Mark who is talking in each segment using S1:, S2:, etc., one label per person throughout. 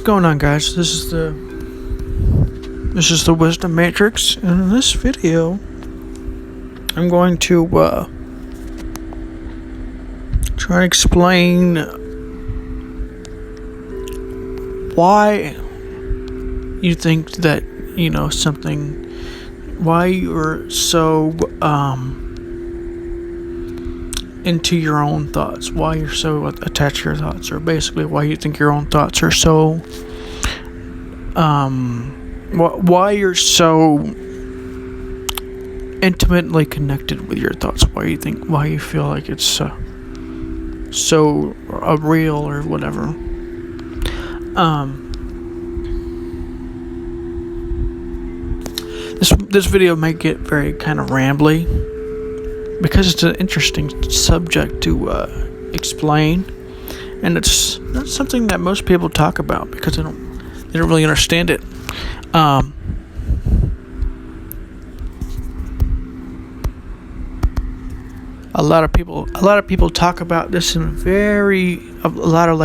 S1: going on, guys? This is the Wisdom Matrix, and in this video I'm going to try and explain why you think that something, why you're so into your own thoughts, why you're so attached to your thoughts, or basically why you think your own thoughts are so why you're so intimately connected with your thoughts, why you feel like it's so real or whatever. This video might get very kind of rambly because it's an interesting subject to explain, and it's not something that most people talk about because they don't really understand it. A lot of people talk about this in a lot of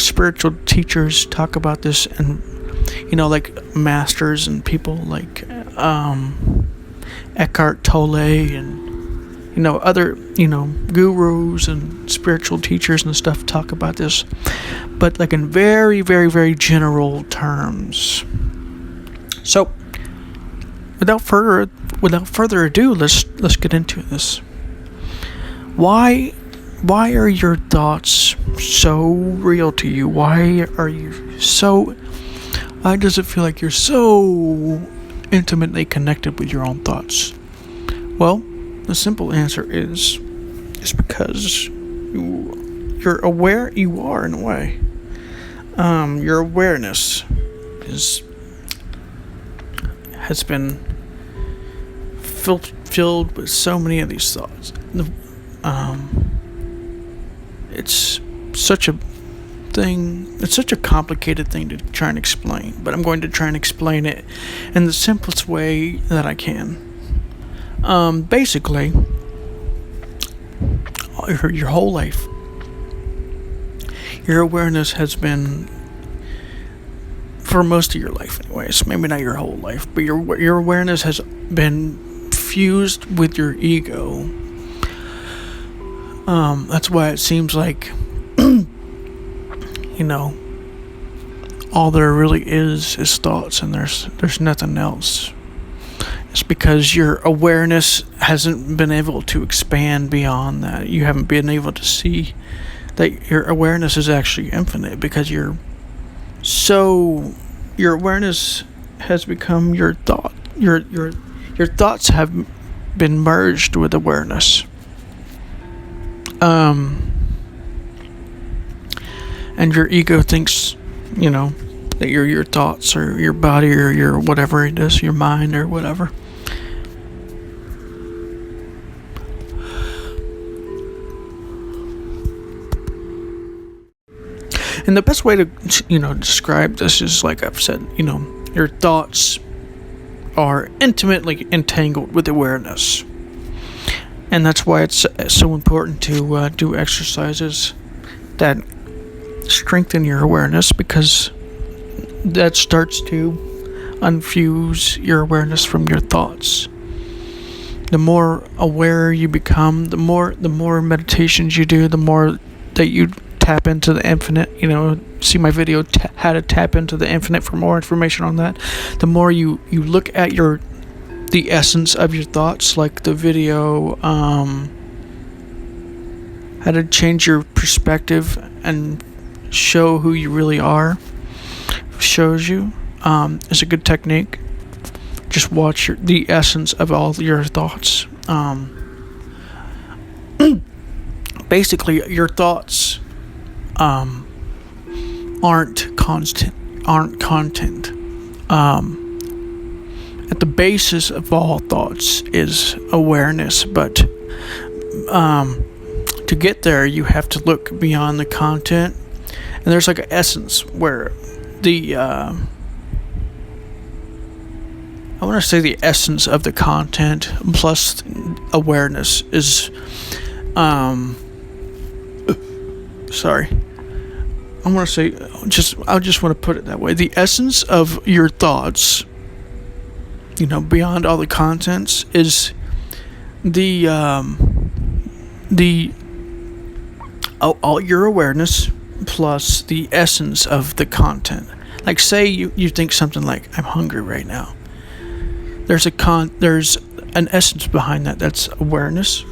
S1: spiritual teachers talk about this, and like masters and people like Eckhart Tolle and other gurus and spiritual teachers and stuff talk about this, but like in very, very, very general terms. So without further ado, let's get into this. Why are your thoughts so real to you? Why does it feel like you're so intimately connected with your own thoughts? Well, the simple answer is because you're aware. You are, in a way. Your awareness has been filled with so many of these thoughts. It's such a complicated thing to try and explain, but I'm going to try and explain it in the simplest way that I can. Basically, your whole life, your awareness has been, for most of your life anyways, maybe not your whole life, but your awareness has been fused with your ego. That's why it seems like all there really is thoughts, and there's nothing else. It's because your awareness hasn't been able to expand beyond that. You haven't been able to see that your awareness is actually infinite, because your awareness has become your thought. Your thoughts have been merged with awareness. And your ego thinks, that you're your thoughts or your body or your whatever it is, your mind or whatever. And the best way to, describe this is, like I've said, your thoughts are intimately entangled with awareness. And that's why it's so important to do exercises that strengthen your awareness, because that starts to unfuse your awareness from your thoughts. The more aware you become, the more meditations you do, the more that you tap into the infinite. See my video, how to tap into the infinite, for more information on that. The more you look at the essence of your thoughts, like the video, how to change your perspective and show who you really are, shows you, is a good technique. Just watch the essence of all your thoughts. Basically, your thoughts aren't content. At the basis of all thoughts is awareness, but to get there, you have to look beyond the content. And there's like an essence where the I want to say the essence of the content plus awareness is I want to say, I just want to put it that way. The essence of your thoughts, beyond all the contents, is the all your awareness plus the essence of the content. Like, say you think something like, I'm hungry right now. There's an essence behind that. That's awareness,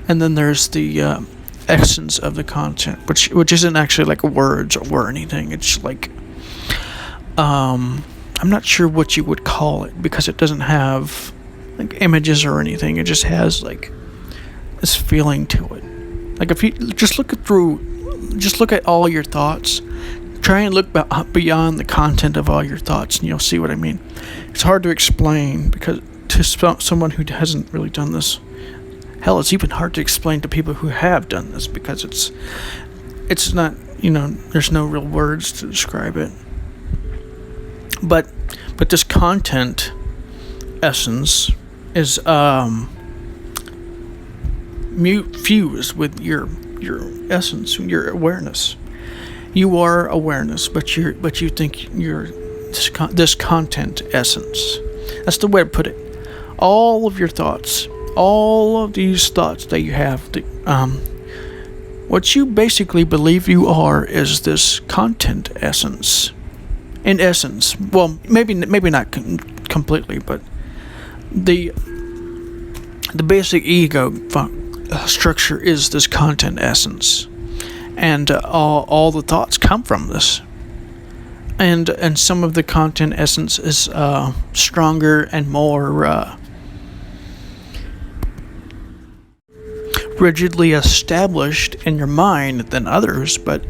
S1: and then there's the essence of the content, which isn't actually like words or anything. It's like, I'm not sure what you would call it, because it doesn't have like images or anything. It just has like this feeling to it. Like, if you just look at all your thoughts, try and look beyond the content of all your thoughts, and you'll see what I mean. It's hard to explain, because to someone who hasn't really done this, hell, it's even hard to explain to people who have done this, because it's not, there's no real words to describe it. But this content essence is fused with your essence, your awareness. You are awareness, but you think you're this content essence. That's the way to put it. All of your thoughts, all of these thoughts that you have, what you basically believe you are is this content essence. In essence, well, maybe not completely, but the basic ego structure is this content essence, and all the thoughts come from this. And some of the content essence is stronger and more rigidly established in your mind than others, but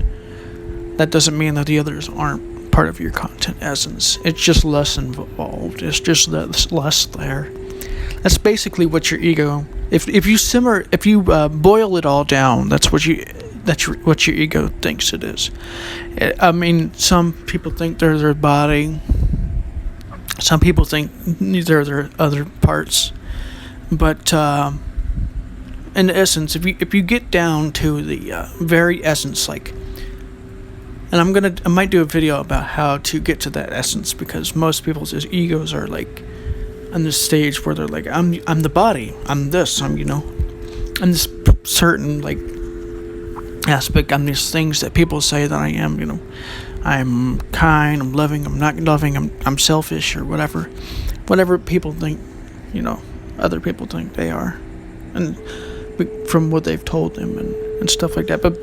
S1: that doesn't mean that the others aren't part of your content essence. It's just less involved. It's just less there. That's basically what your ego. If you boil it all down, that's what your ego thinks it is. I mean, some people think they're their body. Some people think they're their other parts. But in essence, if you get down to the very essence, like, and I might do a video about how to get to that essence, because most people's egos are like on this stage where they're like, I'm the body, I'm this, I'm this certain like aspect, I'm these things that people say that I am, I'm kind, I'm loving, I'm not loving, I'm selfish, or whatever people think, other people think they are, and from what they've told them and stuff like that. But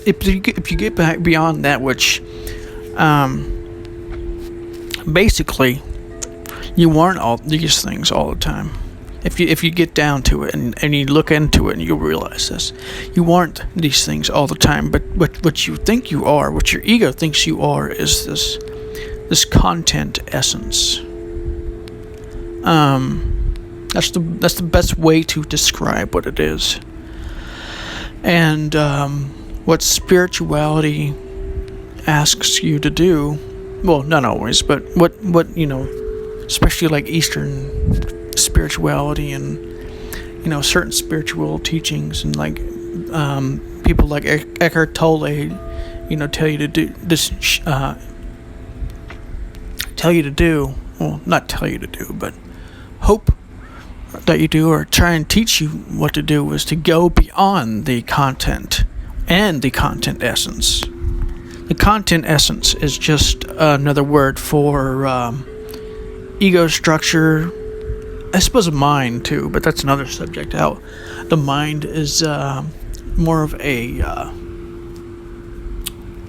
S1: if you get back beyond that, which basically you aren't all these things all the time. If you get down to it and you look into it, and you'll realize this, you aren't these things all the time. But what you think you are, what your ego thinks you are, is this content essence. That's the best way to describe what it is. And what spirituality asks you to do, well, not always, but what especially like Eastern spirituality and certain spiritual teachings, and like people like Eckhart Tolle, tell you to do this, not tell you to do, but hope that you do, or try and teach you what to do, is to go beyond the content and the content essence. The content essence is just another word for ego structure. I suppose mind too, but that's another subject. How the mind is more of a I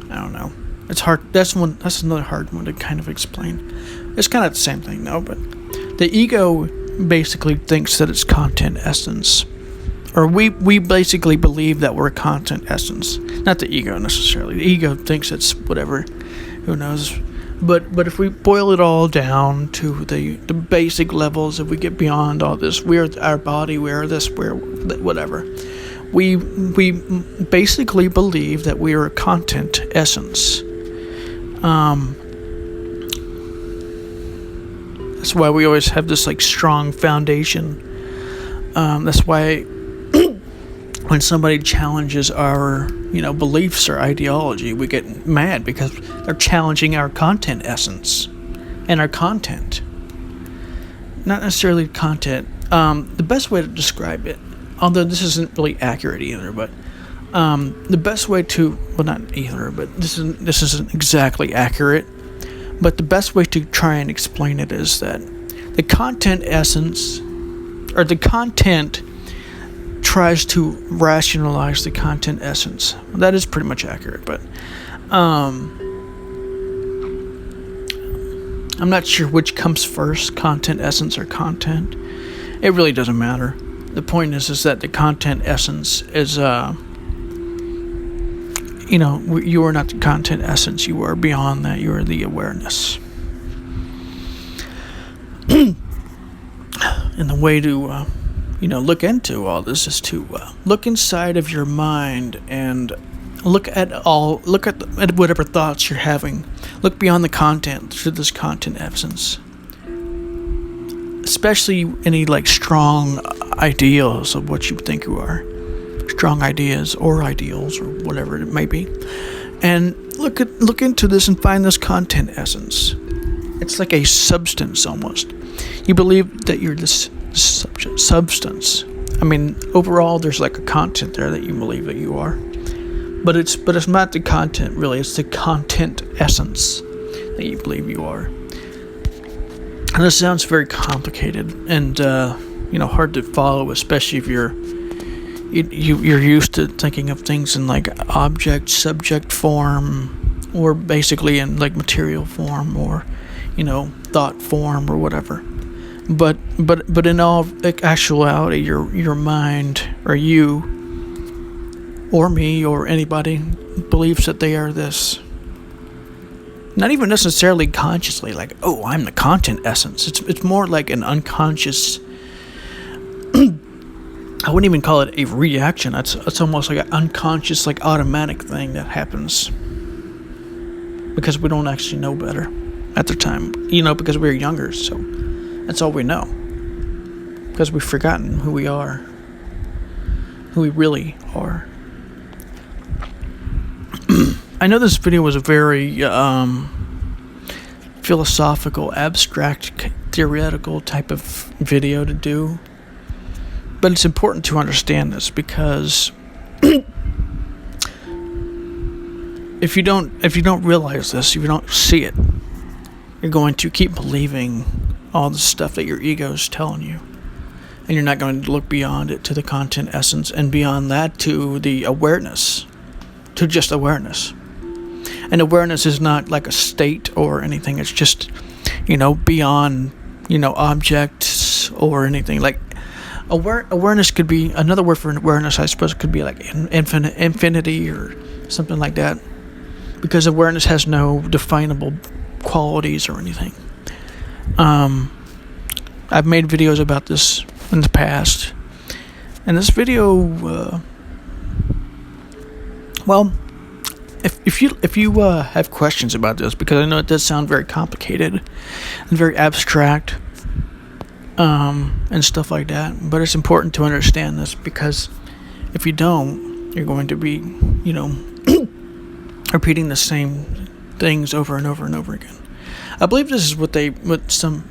S1: don't know. It's hard. That's another hard one to kind of explain. It's kind of the same thing though, but the ego basically thinks that it's content essence, or we basically believe that we're content essence, not the ego necessarily. The ego thinks it's whatever, who knows. But if we boil it all down to the basic levels, if we get beyond all this, we're our body, we're this, we're whatever, we basically believe that we are a content essence. That's why we always have this like strong foundation. That's why when somebody challenges our, beliefs or ideology, we get mad because they're challenging our content essence and our content. Not necessarily content. The best way to describe it, although this isn't really accurate either, but the best way to, well, not either, but this isn't exactly accurate, but the best way to try and explain it is that the content essence, or the content tries to rationalize the content essence. That is pretty much accurate, but I'm not sure which comes first, content essence or content. It really doesn't matter. The point is that the content essence is, you are not the content essence. You are beyond that. You are the awareness. And the way to, look into all this is to look inside of your mind and look at whatever thoughts you're having. Look beyond the content to this content essence. Especially any strong ideals of what you think you are. Strong ideas or ideals or whatever it may be. And look into this and find this content essence. It's like a substance almost. You believe that you're this substance. I mean, overall there's like a content there that you believe that you are. But it's not the content really, it's the content essence that you believe you are. And this sounds very complicated and hard to follow, especially if you're used to thinking of things in object subject form, or basically in material form, or thought form or whatever. But in all actuality, your mind or you or me or anybody believes that they are this. Not even necessarily consciously, I'm the content essence. It's more like an unconscious. I wouldn't even call it a reaction. It's almost like an unconscious, automatic thing that happens because we don't actually know better at the time. Because we're younger, so that's all we know. Because we've forgotten who we are, who we really are. I know this video was a very philosophical, abstract, theoretical type of video to do, but it's important to understand this because if you don't realize this, if you don't see it, you're going to keep believing all the stuff that your ego is telling you, and you're not going to look beyond it to the content essence, and beyond that to the awareness, to just awareness. And awareness is not like a state or anything. It's just, beyond, objects or anything. Awareness could be, another word for awareness, I suppose, could be infinity or something like that. Because awareness has no definable qualities or anything. I've made videos about this in the past. And this video, If you have questions about this, because I know it does sound very complicated and very abstract, and stuff like that, but it's important to understand this, because if you don't, you're going to be, repeating the same things over and over and over again. I believe this is what some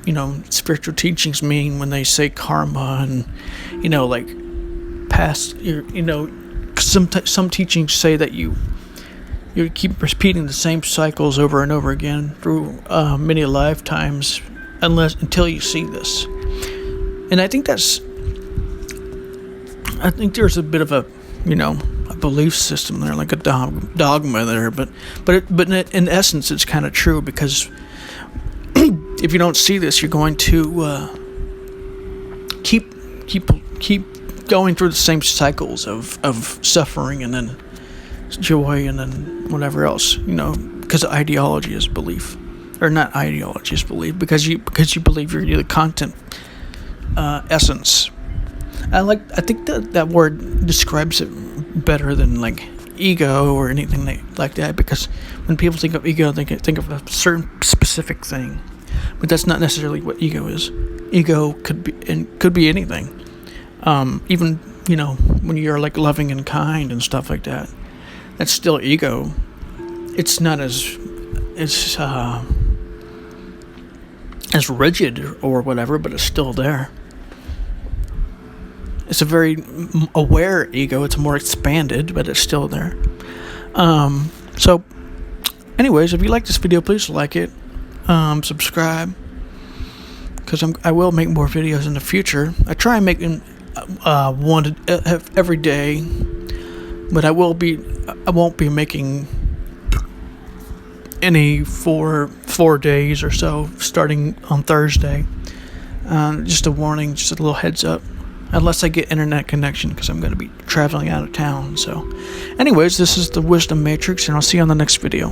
S1: spiritual teachings mean when they say karma and past. Some teachings say that you keep repeating the same cycles over and over again through many lifetimes until you see this. And I think there's a bit of a belief system there, like a dogma there, but in essence it's kind of true, because if you don't see this, you're going to keep going through the same cycles of suffering and then joy and then whatever else, because ideology is belief, or not ideology is belief, because you believe you're the content essence. I think that word describes it better than ego or anything like that, because when people think of ego, they think of a certain specific thing, but that's not necessarily what ego is. Ego could be anything. Even when you're like loving and kind and stuff like that. That's still ego. It's not as rigid or whatever, but it's still there. It's a very aware ego. It's more expanded, but it's still there. So, anyways, if you like this video, please like it, subscribe, because I will make more videos in the future. I try and make one every day, but I won't be making any for 4 days or so, starting on Thursday. Just a warning, just a little heads up. Unless I get internet connection, because I'm going to be traveling out of town. So, anyways, this is the Wisdom Matrix, and I'll see you on the next video.